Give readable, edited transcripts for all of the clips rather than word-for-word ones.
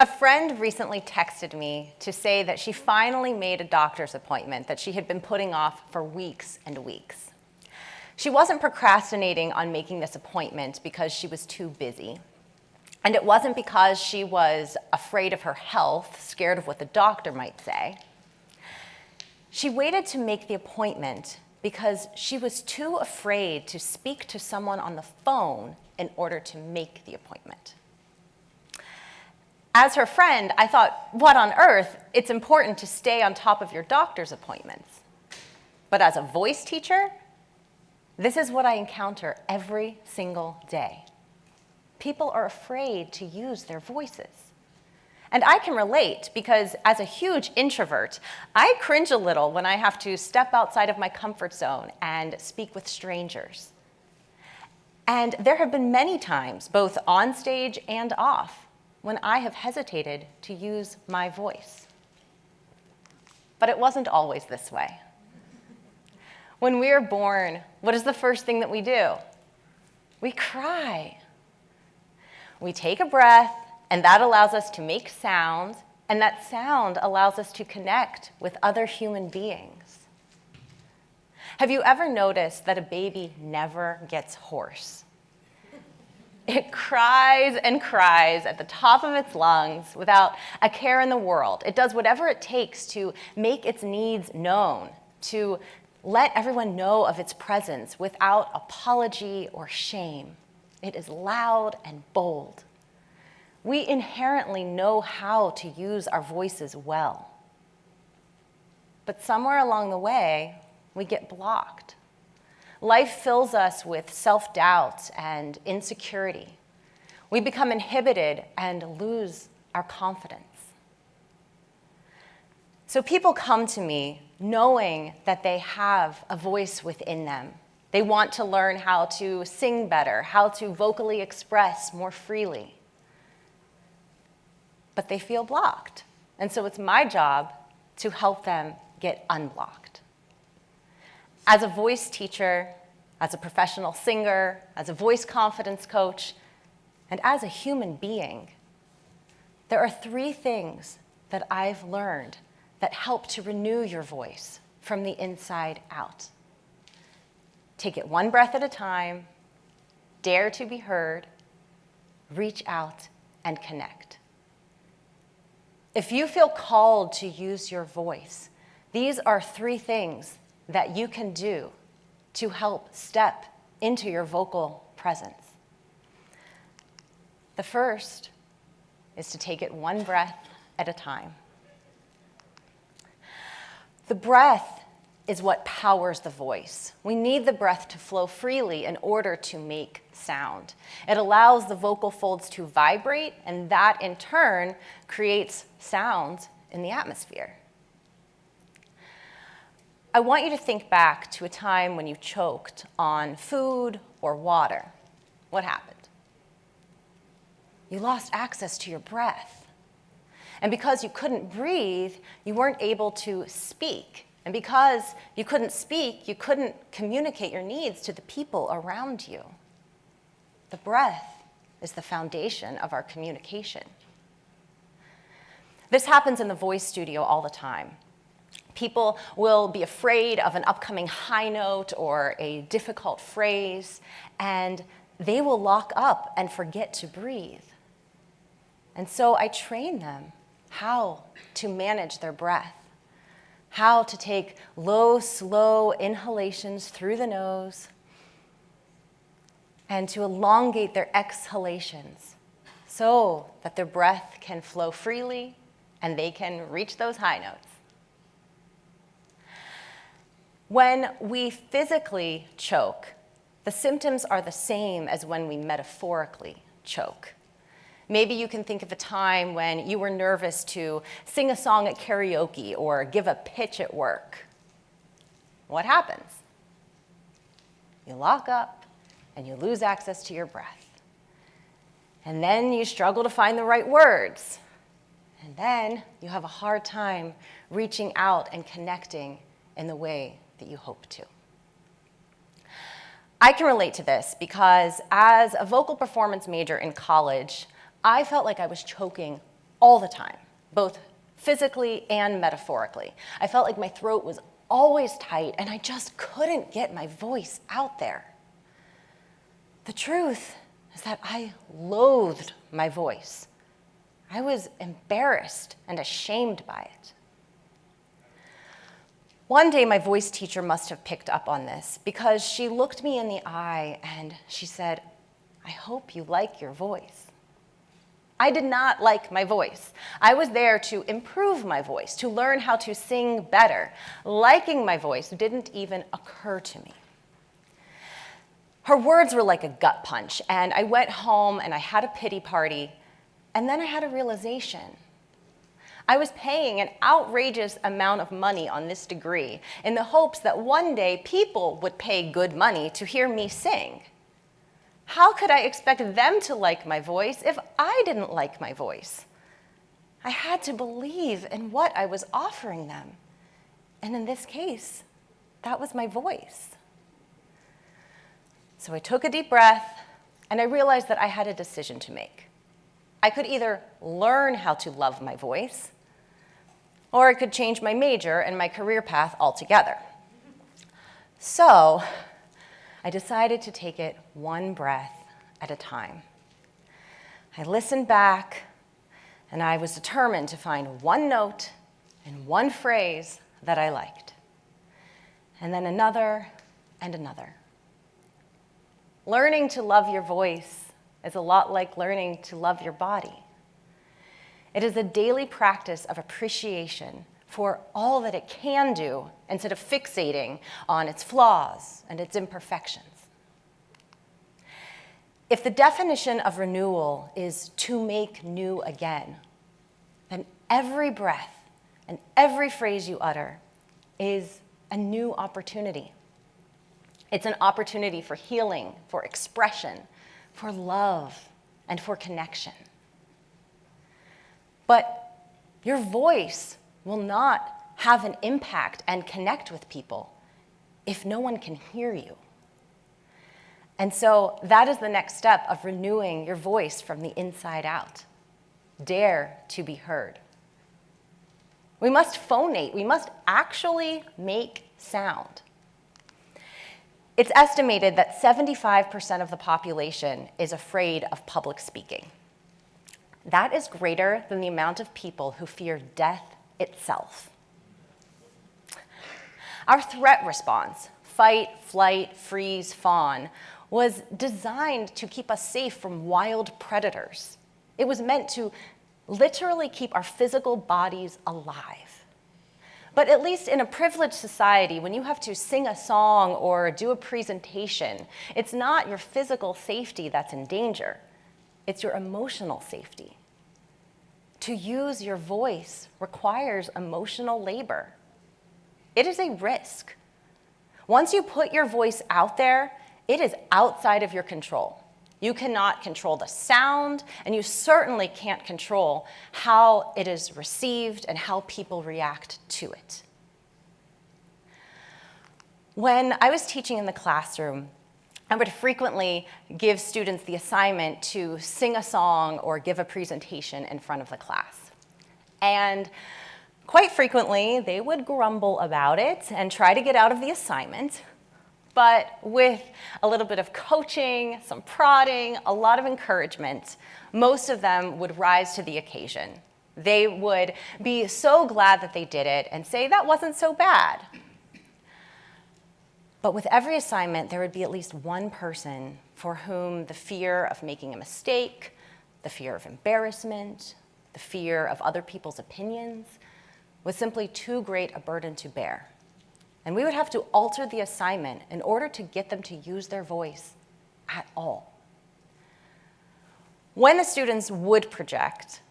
A friend recently texted me to say that she finally made a doctor's appointment that she had been putting off for weeks and weeks. She wasn't procrastinating on making this appointment because she was too busy. And it wasn't because she was afraid of her health, scared of what the doctor might say. She waited to make the appointment because she was too afraid to speak to someone on the phone in order to make the appointment. As her friend, I thought, what on earth? It's important to stay on top of your doctor's appointments. But as a voice teacher, this is what I encounter every single day. People are afraid to use their voices. And I can relate because as a huge introvert, I cringe a little when I have to step outside of my comfort zone and speak with strangers. And there have been many times, both on stage and off, when I have hesitated to use my voice. But it wasn't always this way. When we are born, what is the first thing that we do? We cry. We take a breath, and that allows us to make sound, and that sound allows us to connect with other human beings. Have you ever noticed that a baby never gets hoarse? It cries and cries at the top of its lungs without a care in the world. It does whatever it takes to make its needs known, to let everyone know of its presence without apology or shame. It is loud and bold. We inherently know how to use our voices well. But somewhere along the way, we get blocked. Life fills us with self-doubt and insecurity. We become inhibited and lose our confidence. So people come to me knowing that they have a voice within them. They want to learn how to sing better, how to vocally express more freely. But they feel blocked. And so it's my job to help them get unblocked. As a voice teacher, as a professional singer, as a voice confidence coach, and as a human being, there are 3 things that I've learned that help to renew your voice from the inside out. Take it one breath at a time, dare to be heard, reach out, and connect. If you feel called to use your voice, these are 3 things that you can do to help step into your vocal presence. The first is to take it one breath at a time. The breath is what powers the voice. We need the breath to flow freely in order to make sound. It allows the vocal folds to vibrate, and that in turn creates sound in the atmosphere. I want you to think back to a time when you choked on food or water. What happened? You lost access to your breath. And because you couldn't breathe, you weren't able to speak. And because you couldn't speak, you couldn't communicate your needs to the people around you. The breath is the foundation of our communication. This happens in the voice studio all the time. People will be afraid of an upcoming high note or a difficult phrase, and they will lock up and forget to breathe. And so I train them how to manage their breath, how to take low, slow inhalations through the nose, and to elongate their exhalations so that their breath can flow freely and they can reach those high notes. When we physically choke, the symptoms are the same as when we metaphorically choke. Maybe you can think of a time when you were nervous to sing a song at karaoke or give a pitch at work. What happens? You lock up and you lose access to your breath. And then you struggle to find the right words. And then you have a hard time reaching out and connecting in the way that you hope to. I can relate to this because as a vocal performance major in college, I felt like I was choking all the time, both physically and metaphorically. I felt like my throat was always tight, and I just couldn't get my voice out there. The truth is that I loathed my voice. I was embarrassed and ashamed by it. One day, my voice teacher must have picked up on this because she looked me in the eye and she said, "I hope you like your voice." I did not like my voice. I was there to improve my voice, to learn how to sing better. Liking my voice didn't even occur to me. Her words were like a gut punch, and I went home and I had a pity party, and then I had a realization. I was paying an outrageous amount of money on this degree in the hopes that one day people would pay good money to hear me sing. How could I expect them to like my voice if I didn't like my voice? I had to believe in what I was offering them. And in this case, that was my voice. So I took a deep breath, and I realized that I had a decision to make. I could either learn how to love my voice, or I could change my major and my career path altogether. So I decided to take it one breath at a time. I listened back, and I was determined to find one note and one phrase that I liked, and then another and another. Learning to love your voice is a lot like learning to love your body. It is a daily practice of appreciation for all that it can do instead of fixating on its flaws and its imperfections. If the definition of renewal is to make new again, then every breath and every phrase you utter is a new opportunity. It's an opportunity for healing, for expression, for love, and for connection. But your voice will not have an impact and connect with people if no one can hear you. And so that is the next step of renewing your voice from the inside out. Dare to be heard. We must phonate. We must actually make sound. It's estimated that 75% of the population is afraid of public speaking. That is greater than the amount of people who fear death itself. Our threat response, fight, flight, freeze, fawn, was designed to keep us safe from wild predators. It was meant to literally keep our physical bodies alive. But at least in a privileged society, when you have to sing a song or do a presentation, it's not your physical safety that's in danger. It's your emotional safety. To use your voice requires emotional labor. It is a risk. Once you put your voice out there, it is outside of your control. You cannot control the sound, and you certainly can't control how it is received and how people react to it. When I was teaching in the classroom, I would frequently give students the assignment to sing a song or give a presentation in front of the class. And quite frequently, they would grumble about it and try to get out of the assignment. But with a little bit of coaching, some prodding, a lot of encouragement, most of them would rise to the occasion. They would be so glad that they did it and say, that wasn't so bad. But with every assignment, there would be at least one person for whom the fear of making a mistake, the fear of embarrassment, the fear of other people's opinions was simply too great a burden to bear. And we would have to alter the assignment in order to get them to use their voice at all. When the students would project,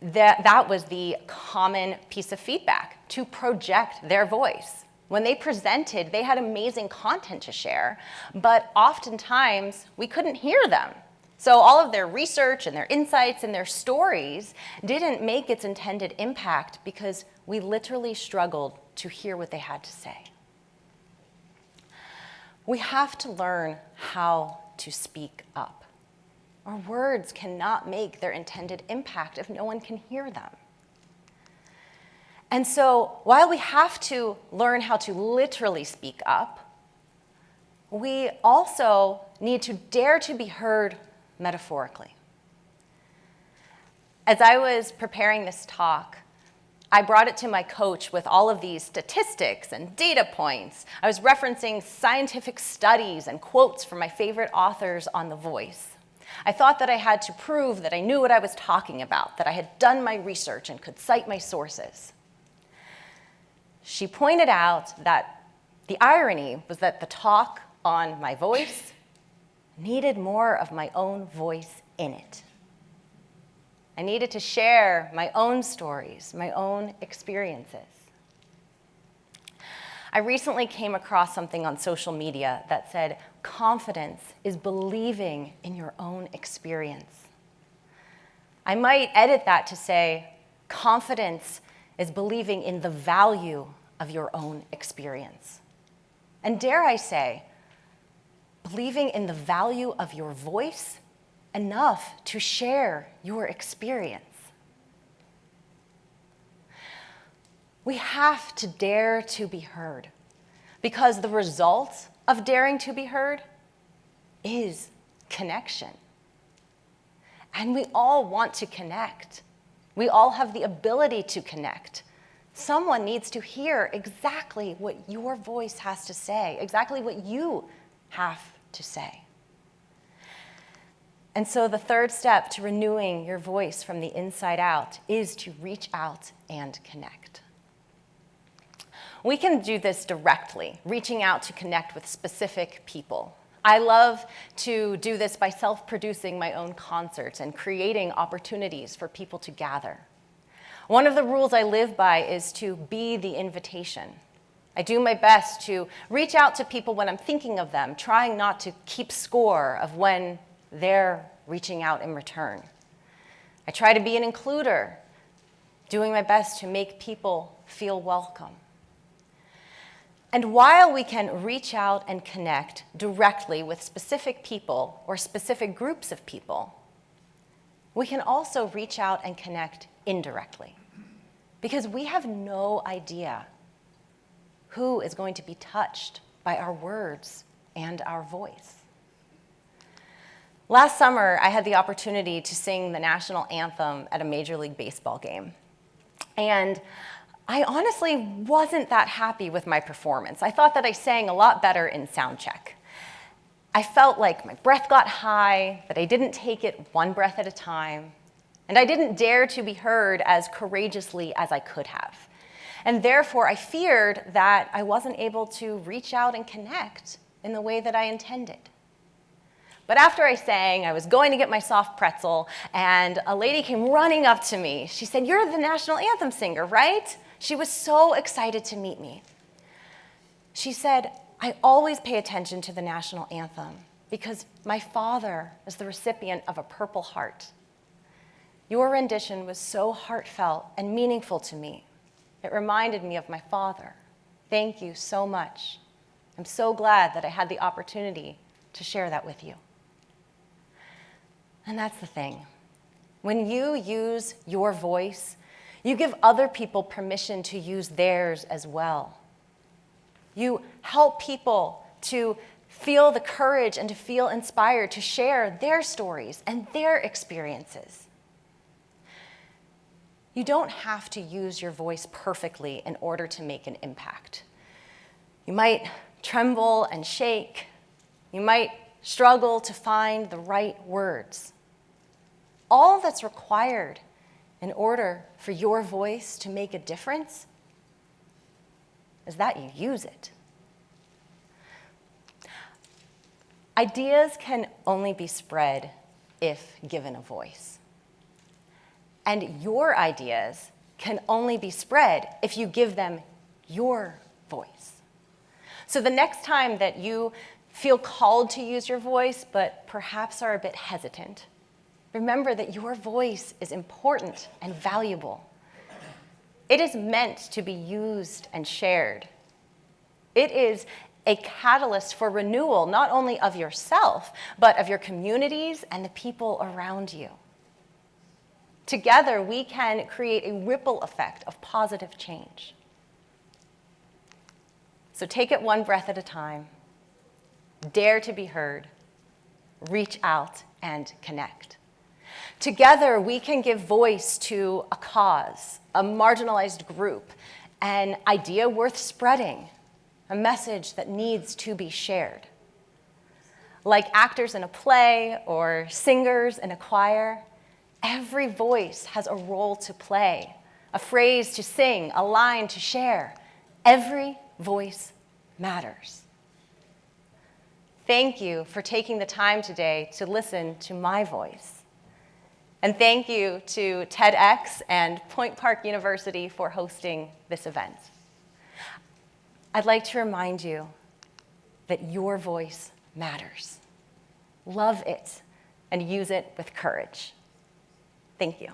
that was the common piece of feedback, to project their voice. When they presented, they had amazing content to share, but oftentimes we couldn't hear them. So all of their research and their insights and their stories didn't make its intended impact because we literally struggled to hear what they had to say. We have to learn how to speak up. Our words cannot make their intended impact if no one can hear them. And so while we have to learn how to literally speak up, we also need to dare to be heard metaphorically. As I was preparing this talk, I brought it to my coach with all of these statistics and data points. I was referencing scientific studies and quotes from my favorite authors on The Voice. I thought that I had to prove that I knew what I was talking about, that I had done my research and could cite my sources. She pointed out that the irony was that the talk on my voice needed more of my own voice in it. I needed to share my own stories, my own experiences. I recently came across something on social media that said, confidence is believing in your own experience. I might edit that to say, confidence is believing in the value of your own experience. And dare I say, believing in the value of your voice enough to share your experience. We have to dare to be heard, because the result of daring to be heard is connection. And we all want to connect. We all have the ability to connect. Someone needs to hear exactly what your voice has to say, exactly what you have to say. And so the third step to renewing your voice from the inside out is to reach out and connect. We can do this directly, reaching out to connect with specific people. I love to do this by self-producing my own concerts and creating opportunities for people to gather. One of the rules I live by is to be the invitation. I do my best to reach out to people when I'm thinking of them, trying not to keep score of when they're reaching out in return. I try to be an includer, doing my best to make people feel welcome. And while we can reach out and connect directly with specific people or specific groups of people, we can also reach out and connect indirectly, because we have no idea who is going to be touched by our words and our voice. Last summer, I had the opportunity to sing the national anthem at a Major League Baseball game. And I honestly wasn't that happy with my performance. I thought that I sang a lot better in sound check. I felt like my breath got high, that I didn't take it one breath at a time, and I didn't dare to be heard as courageously as I could have. And therefore, I feared that I wasn't able to reach out and connect in the way that I intended. But after I sang, I was going to get my soft pretzel, and a lady came running up to me. She said, "You're the national anthem singer, right?" She was so excited to meet me. She said, "I always pay attention to the national anthem because my father is the recipient of a Purple Heart. Your rendition was so heartfelt and meaningful to me. It reminded me of my father. Thank you so much. I'm so glad that I had the opportunity to share that with you." And that's the thing. When you use your voice, you give other people permission to use theirs as well. You help people to feel the courage and to feel inspired to share their stories and their experiences. You don't have to use your voice perfectly in order to make an impact. You might tremble and shake. You might struggle to find the right words. All that's required in order for your voice to make a difference is that you use it. Ideas can only be spread if given a voice. And your ideas can only be spread if you give them your voice. So the next time that you feel called to use your voice, but perhaps are a bit hesitant, remember that your voice is important and valuable. It is meant to be used and shared. It is a catalyst for renewal, not only of yourself, but of your communities and the people around you. Together, we can create a ripple effect of positive change. So take it one breath at a time. Dare to be heard. Reach out and connect. Together, we can give voice to a cause, a marginalized group, an idea worth spreading, a message that needs to be shared. Like actors in a play or singers in a choir, every voice has a role to play, a phrase to sing, a line to share. Every voice matters. Thank you for taking the time today to listen to my voice. And thank you to TEDx and Point Park University for hosting this event. I'd like to remind you that your voice matters. Love it and use it with courage. Thank you.